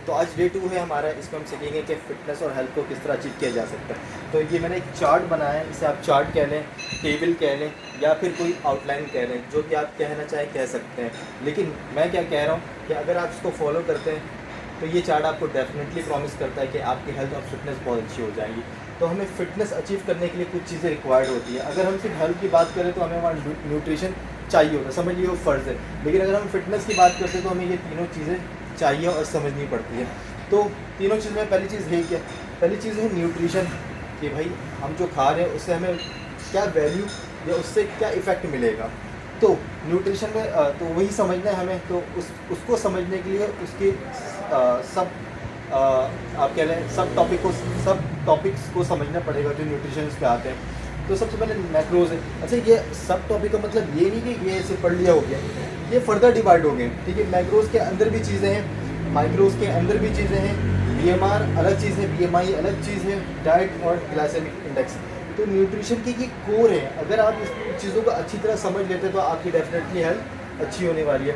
तो आज डे 2 है हमारा, इसमें हम सीखेंगे कि फ़िटनेस और हेल्थ को किस तरह अचीव किया जा सकता है। तो ये मैंने एक चार्ट बनाया है, इसे आप चार्ट कह लें, टेबल कह लें, या फिर कोई आउटलाइन कह लें, जो कि आप कहना चाहें कह सकते हैं। लेकिन मैं क्या कह रहा हूँ कि अगर आप इसको फॉलो करते हैं तो ये चार्ट आपको डेफिनेटली प्रॉमिस करता है कि आपकी हेल्थ और फिटनेस बहुत अच्छी हो जाएगी। तो हमें फ़िटनेस अचीव करने के लिए कुछ चीज़ें रिक्वायर्ड होती है। अगर हम सिर्फ हेल्थ की बात करें तो हमें वहाँ न्यूट्रिशन चाहिए होता है, समझ लीजिए वो फ़र्ज़ है। लेकिन अगर हम फिटनेस की बात करते हैं तो हमें ये तीनों चीज़ें चाहिए और समझनी पड़ती है। तो तीनों चीज़ में पहली चीज़ है क्या? पहली चीज़ है न्यूट्रिशन, कि भाई हम जो खा रहे हैं उससे हमें क्या वैल्यू या उससे क्या इफ़ेक्ट मिलेगा। तो न्यूट्रिशन में तो वही समझना है हमें। तो उसको समझने के लिए उसके सब आप कह लें सब टॉपिक्स को समझना पड़ेगा जो न्यूट्रिशन पे आते हैं। तो सबसे पहले मैक्रोज है। अच्छा, ये सब टॉपिक का मतलब ये नहीं कि ये ऐसे पढ़ लिया हो गया, ये फर्दर डिवाइड हो गए, ठीक है। मैक्रोज के अंदर भी चीज़ें हैं, माइक्रोज के अंदर भी चीज़ें हैं, बीएमआर अलग चीज़ है, बीएमआई अलग चीज़ है, डाइट और ग्लाइसेमिक इंडेक्स। तो न्यूट्रिशन की ये कोर है। अगर आप इस चीज़ों को अच्छी तरह समझ लेते हैं तो आपकी डेफिनेटली हेल्थ अच्छी होने वाली है।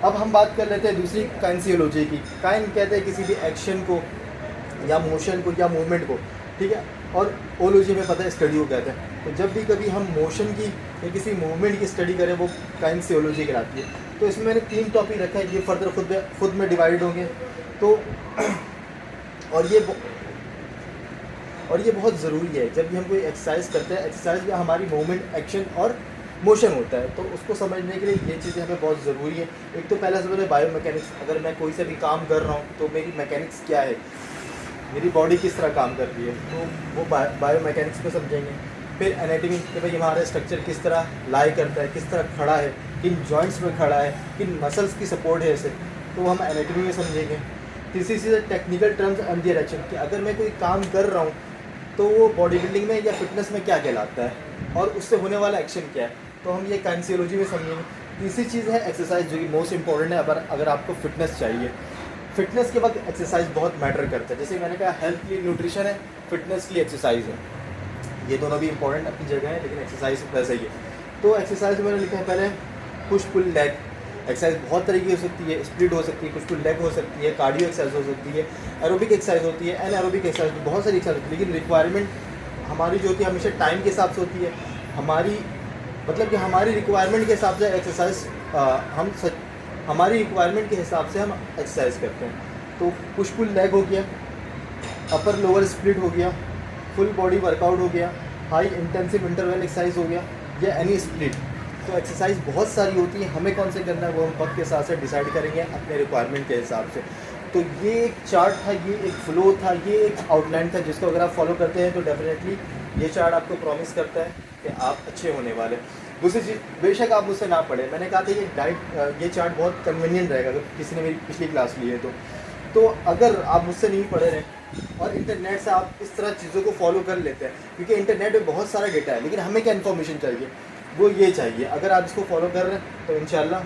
अब हम बात कर लेते हैं दूसरी काइंसियोलॉजी की। काइन कहते हैं किसी भी एक्शन को या मोशन को या मूवमेंट को, ठीक है। और ओलॉजी में पता है स्टडी को कहते हैं। तो जब भी कभी हम मोशन की या किसी मूवमेंट की स्टडी करें वो काइंसियोलॉजी कहलाती है। तो इसमें मैंने 3 टॉपिक रखा है, ये फर्दर खुद में डिवाइड होंगे। तो और ये बहुत ज़रूरी है। जब भी हम कोई एक्सरसाइज करते हैं, एक्सरसाइज में हमारी मूवमेंट, एक्शन और मोशन होता है, तो उसको समझने के लिए ये चीज़ें हमें बहुत ज़रूरी है। एक तो पहला सबसे पहले बायोमैकेनिक्स। अगर मैं कोई से भी काम कर रहा हूँ तो मेरी मैकेनिक्स क्या है, मेरी बॉडी किस तरह काम कर रही है, तो वो बायोमैकेनिक्स में समझेंगे। फिर एनाटॉमी, कि भाई हमारा स्ट्रक्चर किस तरह लाई करता है, किस तरह खड़ा है, किन जॉइंट्स में खड़ा है, किन मसल्स की सपोर्ट है इसे, तो हम एनाटॉमी में समझेंगे। तीसरी चीज़ है technical terms and their action, कि अगर मैं कोई काम कर रहा हूँ तो वो बॉडी बिल्डिंग में या फिटनेस में क्या कहलाता है और उससे होने वाला एक्शन क्या है, तो हम ये काइंसियोलॉजी में समझेंगे। तीसरी चीज़ है एक्सरसाइज, जो कि मोस्ट इंपॉर्टेंट है। अगर आपको फिटनेस चाहिए, फिटनेस के वक्त एक्सरसाइज बहुत मैटर करता है। जैसे मैंने कहा हेल्थ के लिए न्यूट्रिशन है, फिटनेस के लिए एक्सरसाइज है। ये दोनों भी इंपॉर्टेंट अपनी जगह है, लेकिन एक्सरसाइज वैसे ही है। तो एक्सरसाइज में मैंने लिखा है पहले पुश पुल लेग एक्सरसाइज। बहुत तरीके की हो सकती है, स्प्लिट हो सकती है, पुश पुल लेग हो सकती है, कार्डियो एक्सरसाइज हो सकती है, एरोबिक एक्सरसाइज होती है, एनाएरोबिक एक्सरसाइज, बहुत सारी एक्सरसाइज होती है। लेकिन रिक्वायरमेंट हमारी जो होती है हमेशा टाइम के हिसाब से होती है। हमारी मतलब कि हमारी रिक्वायरमेंट के हिसाब से एक्सरसाइज हमारी रिक्वायरमेंट के हिसाब से हम एक्सरसाइज करते हैं। तो पुश पुल लेग हो गया, अपर लोअर स्प्लिट हो गया, फुल बॉडी वर्कआउट हो गया, हाई इंटेंसिव इंटरवल एक्सरसाइज हो गया, या एनी स्प्लिट। तो एक्सरसाइज बहुत सारी होती है, हमें कौन से करना है वो हम वक्त के साथ से डिसाइड करेंगे अपने रिक्वायरमेंट के हिसाब से। तो ये एक चार्ट था, ये एक फ्लो था, ये एक आउटलाइन था, जिसको अगर आप फॉलो करते हैं तो डेफिनेटली ये चार्ट आपको प्रॉमिस करता है कि आप अच्छे होने वाले। दूसरी चीज़, बेशक आप मुझसे ना पढ़े, मैंने कहा था ये चार्ट बहुत कन्वीनियंट रहेगा अगर किसी ने मेरी पिछली क्लास ली है तो अगर आप मुझसे नहीं पढ़े रहे और इंटरनेट से आप इस तरह चीज़ों को फॉलो कर लेते हैं, क्योंकि इंटरनेट में बहुत सारा डेटा है, लेकिन हमें क्या इन्फॉर्मेशन चाहिए, वो ये चाहिए। अगर आप इसको फॉलो कर रहे हैं तो इंशाल्लाह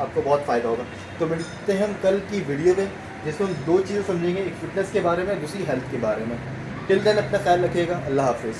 आपको बहुत फ़ायदा होगा। तो मिलते हैं हम कल की वीडियो में, जिसमें हम 2 चीज़ें समझेंगे, एक फिटनेस के बारे में, दूसरी हेल्थ के बारे में। टिल देन अपना ख्याल रखिएगा। अल्लाह हाफिज़।